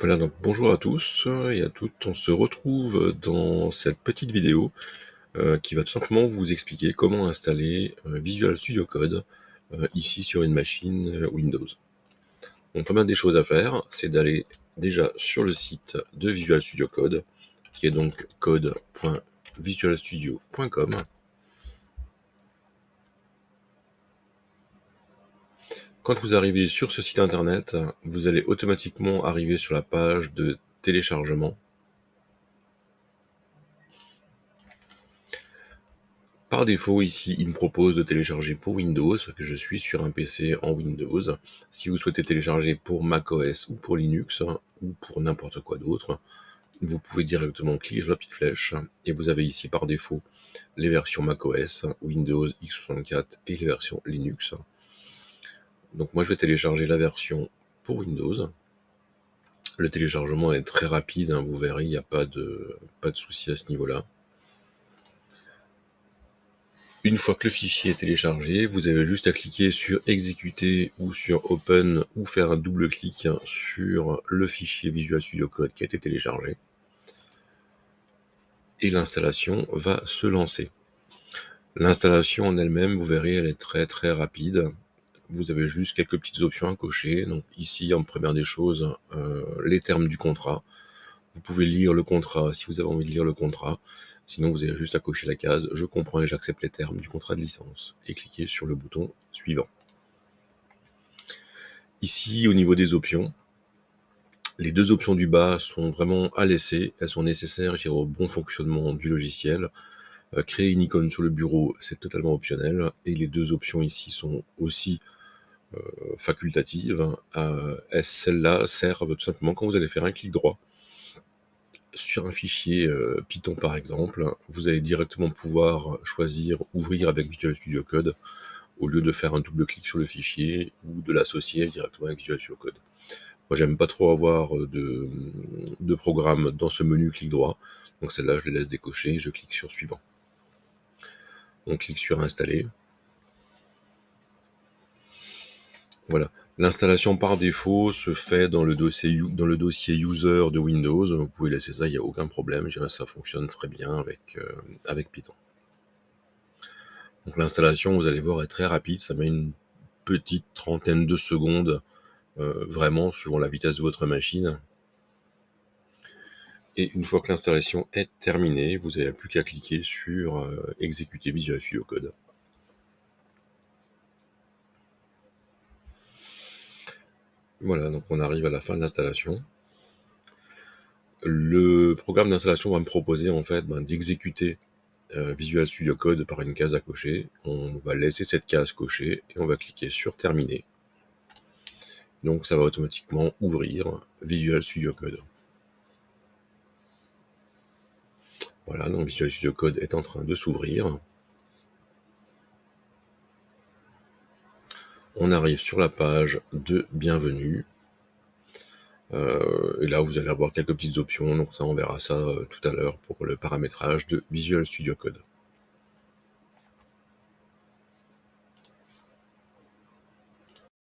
Voilà, donc bonjour à tous et à toutes. On se retrouve dans cette petite vidéo qui va tout simplement vous expliquer comment installer Visual Studio Code ici sur une machine Windows. Donc, première des choses à faire, c'est d'aller déjà sur le site de Visual Studio Code, qui est donc code.visualstudio.com. Quand vous arrivez sur ce site internet, vous allez automatiquement arriver sur la page de téléchargement. Par défaut, ici, il me propose de télécharger pour Windows, que je suis sur un PC en Windows. Si vous souhaitez télécharger pour macOS ou pour Linux, ou pour n'importe quoi d'autre, vous pouvez directement cliquer sur la petite flèche, et vous avez ici par défaut les versions macOS, Windows, x64 et les versions Linux. Donc moi je vais télécharger la version pour Windows. Le téléchargement est très rapide, vous verrez, il n'y a pas de souci à ce niveau-là. Une fois que le fichier est téléchargé, vous avez juste à cliquer sur exécuter ou sur open ou faire un double clic sur le fichier Visual Studio Code qui a été téléchargé. Et l'installation va se lancer. L'installation en elle-même, vous verrez, elle est très rapide. Vous avez juste quelques petites options à cocher. Donc ici, en première des choses, les termes du contrat. Vous pouvez lire le contrat si vous avez envie de lire le contrat. Sinon, vous avez juste à cocher la case « Je comprends et j'accepte les termes du contrat de licence » et cliquer sur le bouton « Suivant ». Ici, au niveau des options, les deux options du bas sont vraiment à laisser. Elles sont nécessaires au bon fonctionnement du logiciel. Créer une icône sur le bureau, c'est totalement optionnel. Et les deux options ici sont aussi facultatives. Celles-là servent tout simplement quand vous allez faire un clic droit sur un fichier Python par exemple, vous allez directement pouvoir choisir ouvrir avec Visual Studio Code au lieu de faire un double clic sur le fichier ou de l'associer directement avec Visual Studio Code. Moi j'aime pas trop avoir de programme dans ce menu clic droit, donc celle-là je les laisse décocher et je clique sur suivant. On clique sur installer. Voilà, l'installation par défaut se fait dans le dossier user de Windows. Vous pouvez laisser ça, il n'y a aucun problème. Je dirais que ça fonctionne très bien avec Python. Donc l'installation, vous allez voir, est très rapide. Ça met une petite trentaine de secondes, vraiment, suivant la vitesse de votre machine. Et une fois que l'installation est terminée, vous n'avez plus qu'à cliquer sur exécuter Visual Studio Code. Voilà, donc on arrive à la fin de l'installation. Le programme d'installation va me proposer en fait d'exécuter Visual Studio Code par une case à cocher. On va laisser cette case cochée et on va cliquer sur terminer. Donc ça va automatiquement ouvrir Visual Studio Code. Voilà, donc Visual Studio Code est en train de s'ouvrir. On arrive sur la page de bienvenue. Et là, vous allez avoir quelques petites options. Donc ça, on verra ça tout à l'heure pour le paramétrage de Visual Studio Code.